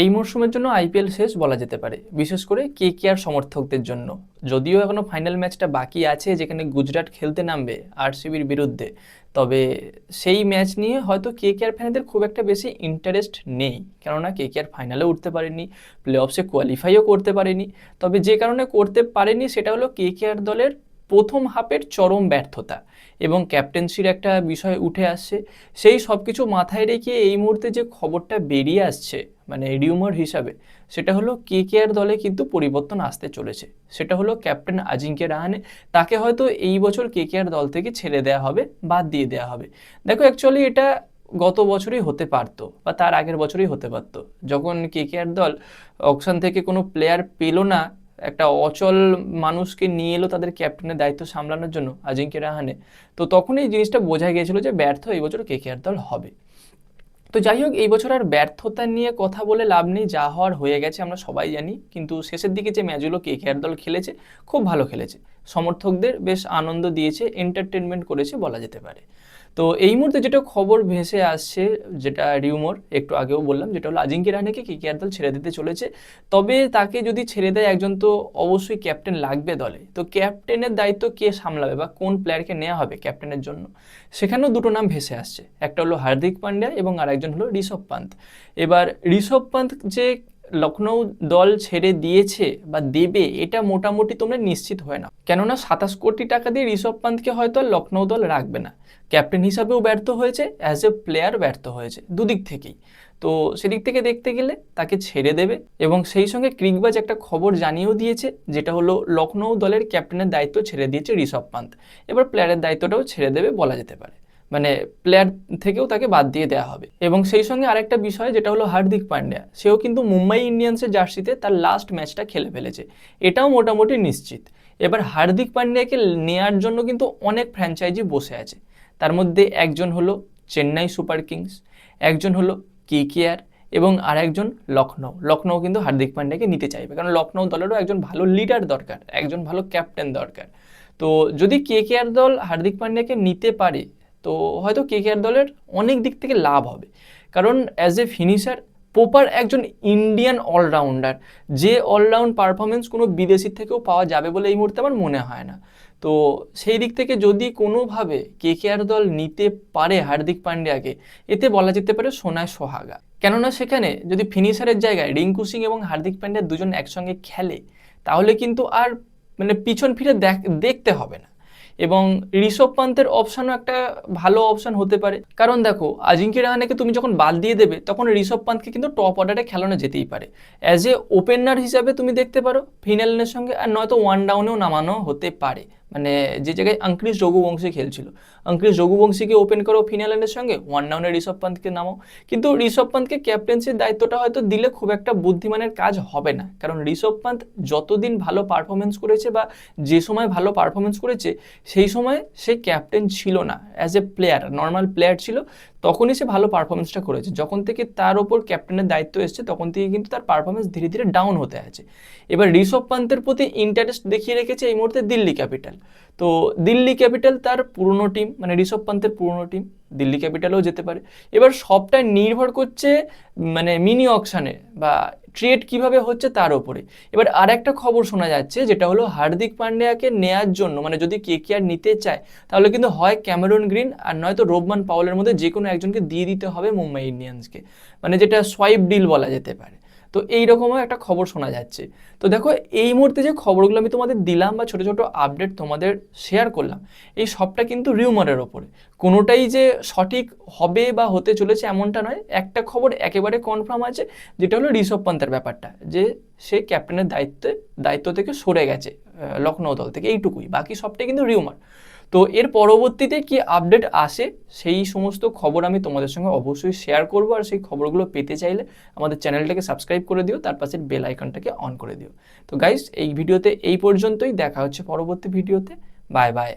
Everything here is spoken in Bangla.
এই মরশুমের জন্য আইপিএল শেষ বলা যেতে পারে, বিশেষ করে কেকেআর সমর্থকদের জন্য। যদিও এখনও ফাইনাল ম্যাচটা বাকি আছে, যেখানে গুজরাট খেলতে নামবে আরসিবির বিরুদ্ধে। তবে সেই ম্যাচ নিয়ে হয়তো কেকেআর ফ্যানদের খুব একটা বেশি ইন্টারেস্ট নেই, কেননা কেকেআর ফাইনালে উঠতে পারেনি, প্লে অফসে কোয়ালিফাইও করতে পারেনি। তবে যে কারণে করতে পারেনি সেটা হলো কেকেআর দলের প্রথম হাফের চরম ব্যর্থতা এবং ক্যাপ্টেন্সির একটা বিষয় উঠে আসছে। সেই সব কিছু মাথায় রেখে এই মুহূর্তে যে খবরটা বেরিয়ে আসছে, মানে রিউমার হিসাবে, সেটা হলো কেকেআর দলে কিন্তু পরিবর্তন আসতে চলেছে। সেটা হলো ক্যাপ্টেন আজিঙ্ক্য রাহানে, তাকে হয়তো এই বছর কেকেআর দল থেকে ছেড়ে দেওয়া হবে, বাদ দিয়ে দেওয়া হবে। দেখো, অ্যাকচুয়ালি এটা গত বছরই হতে পারতো বা তার আগের বছরই হতে পারতো, যখন কেকেআর দল অকশন থেকে কোনো প্লেয়ার পেল না, একটা অচল মানুষকে নিয়ে এলো তাদের ক্যাপ্টেনের দায়িত্ব সামলানোর জন্য, আজিঙ্ক্য রাহানে। তো তখন এই জিনিসটা বোঝা গিয়েছিল যে ব্যর্থ এই বছর কেকেআর দল হবে। তো যাই হোক, এই বছর আর ব্যর্থতা নিয়ে কথা বলে লাভ নেই, যা হওয়ার হয়ে গেছে আমরা সবাই জানি। কিন্তু শেষের দিকে যে ম্যাচগুলো কেকেআর দল খেলেছে, খুব ভালো খেলেছে, সমর্থকদের বেশ আনন্দ দিয়েছে, এন্টারটেনমেন্ট করেছে বলা যেতে পারে। তো এই মুহূর্তে যেটা খবর ভেসে আসছে, যেটা রিউমর একটু আগেও বললাম, যেটা হলো আজিঙ্ক্য রাহানেকে কেকেআর দল ছেড়ে দিতে চলেছে। তবে তাকে যদি ছেড়ে দেয়, একজন তো অবশ্যই ক্যাপ্টেন লাগবে দলে। তো ক্যাপ্টেনের দায়িত্ব কে সামলাবে বা কোন প্লেয়ারকে নেওয়া হবে ক্যাপ্টেনের জন্য, সেখানেও দুটো নাম ভেসে আসছে। একটা হলো হার্দিক পান্ডিয়া এবং আরেকজন হলো ঋষভ পান্ত। এবার ঋষভ পান্ত যে লখনৌ দল ছেড়ে দিয়েছে বা দেবে, এটা মোটামুটি তোমরা নিশ্চিত হয়ে নাও, কেননা 27 কোটি টাকা দিয়ে ঋষভ পান্তকে হয়তো আর লখনৌ দল রাখবে না। ক্যাপ্টেন হিসাবেও ব্যর্থ হয়েছে, অ্যাজ এ প্লেয়ার ব্যর্থ হয়েছে, দুদিক থেকেই। তো সেদিক থেকে দেখতে গেলে তাকে ছেড়ে দেবে। এবং সেই সঙ্গে ক্রিকবাজ একটা খবর জানিয়েও দিয়েছে, যেটা হলো লখনৌ দলের ক্যাপ্টেনের দায়িত্ব ছেড়ে দিয়েছে ঋষভ পান্ত। এবার প্লেয়ারের দায়িত্বটাও ছেড়ে দেবে বলা যেতে পারে, মানে প্লেয়ার থেকেও তাকে বাদ দিয়ে দেওয়া হবে। এবং সেই সঙ্গে আরেকটা বিষয়, যেটা হলো হার্দিক পান্ডিয়া, সেও কিন্তু মুম্বাই ইন্ডিয়ান্সের জার্সিতে তার লাস্ট ম্যাচটা খেলে ফেলেছে, এটাও মোটামুটি নিশ্চিত। এবার হার্দিক পান্ডিয়াকে নেয়ার জন্য কিন্তু অনেক ফ্র্যাঞ্চাইজি বসে আছে। তার মধ্যে একজন হলো চেন্নাই সুপার কিংস, একজন হলো কেকেআর এবং আরেকজন লখনৌ কিন্তু হার্দিক পান্ডিয়াকে নিতে চাইবে, কারণ লখনৌ দলেরও একজন ভালো লিডার দরকার, একজন ভালো ক্যাপ্টেন দরকার। তো যদি কেকেআর দল হার্দিক পান্ডিয়াকে নিতে পারে, তো হয়তো কেকেআর দলের অনেক দিক থেকে লাভ হবে। কারণ অ্যাজ এ ফিনিশার প্রপার একজন ইন্ডিয়ান অলরাউন্ডার, যে অলরাউন্ড পারফরমেন্স কোনো বিদেশির থেকেও পাওয়া যাবে বলে এই মুহূর্তে আমার মনে হয় না। তো সেই দিক থেকে যদি কোনোভাবে কেকেআর দল নিতে পারে হার্দিক পান্ডিয়াকে, এতে বলা যেতে পারে সোনায় সোহাগা। কেননা সেখানে যদি ফিনিশারের জায়গায় রিঙ্কু সিং এবং হার্দিক পান্ডিয়া দুজন একসঙ্গে খেলে, তাহলে কিন্তু আর মানে পিছন ফিরে দেখতে হবে না। এবং ঋষভ পান্তের অপশানও একটা ভালো অপশান হতে পারে, কারণ দেখো, আজিঙ্ক্য রাহানেকে তুমি যখন বাদ দিয়ে দেবে, তখন ঋষভ পান্তকে কিন্তু টপ অর্ডারে খেলানো যেতেই পারে। অ্যাজ এ ওপেনার হিসাবে তুমি দেখতে পারো ফিনালের সঙ্গে, আর নয়তো ওয়ান ডাউনেও নামানো হতে পারে। মানে যে জায়গায় অঙ্কৃশ রঘুবংশী খেলছিল, অঙ্কৃশ রঘুবংশীকে ওপেন করো ফিনালের সঙ্গে, ওয়ান ডাউনে ঋষভ পান্তকে নামাও। কিন্তু ঋষভ পান্তকে ক্যাপ্টেন্সির দায়িত্বটা হয়তো দিলে খুব একটা বুদ্ধিমানের কাজ হবে না, কারণ ঋষভ পান্ত যতদিন ভালো পারফরমেন্স করেছে বা যে সময় ভালো পারফরমেন্স করেছে, সেই সময় সে ক্যাপ্টেন ছিল না, as a player normal player ছিল। তখনই সে ভালো পারফরমেন্সটা করেছে। যখন থেকে তার ওপর ক্যাপ্টেনের দায়িত্ব এসছে, তখন থেকে কিন্তু তার পারফরমেন্স ধীরে ধীরে ডাউন হতে আছে। এবার ঋষভ পান্তের প্রতি ইন্টারেস্ট দেখিয়ে রেখেছে এই মুহূর্তে দিল্লি ক্যাপিটাল। তো দিল্লি ক্যাপিটাল তার পুরনো টিম, মানে ঋষভ পান্তের পুরনো টিম, দিল্লি ক্যাপিটালও যেতে পারে। এবার সবটা নির্ভর করছে মানে মিনি অকশনে বা ট্রেড কিভাবে হচ্ছে তার উপরে। এবার আর একটা খবর শোনা যাচ্ছে, যেটা হলো হার্দিক পান্ডিয়াকে নেয়ার জন্য, মানে যদি কেকেআর নিতে চায়, তাহলে কিন্তু হয় ক্যামেরন গ্রিন আর নয়তো রোবমান পাওয়েলের মধ্যে যে কোনো একজনকে দিয়ে দিতে হবে মুম্বাই ইন্ডিয়ান্সকে, মানে যেটা সোয়াইপ ডিল বলা যেতে পারে। তো এইরকমও একটা খবর শোনা যাচ্ছে। তো দেখো, এই মুহূর্তে যে খবরগুলো আমি তোমাদের দিলাম বা ছোটো ছোটো আপডেট তোমাদের শেয়ার করলাম, এই সবটা কিন্তু রিউমারের ওপরে। কোনোটাই যে সঠিক হবে বা হতে চলেছে এমনটা নয়। একটা খবর একেবারে কনফার্ম আছে, যেটা হলো ঋষভ পান্তের ব্যাপারটা, যে সে ক্যাপ্টেনের দায়িত্ব থেকে সরে গেছে লখনৌ দল থেকে, এইটুকুই। বাকি সবটাই কিন্তু রিউমার। তো এর পরবর্তীতে কি আপডেট আসে, সেই সমস্ত খবর আমি তোমাদের সঙ্গে অবশ্যই শেয়ার করব। আর সেই খবরগুলো পেতে চাইলে আমাদের চ্যানেলটাকে সাবস্ক্রাইব করে দিও, তার পাশে বেল আইকনটাকে অন করে দিও। তো গাইস, এই ভিডিওতে এই পর্যন্তই, দেখা হচ্ছে পরবর্তী ভিডিওতে। Bye bye.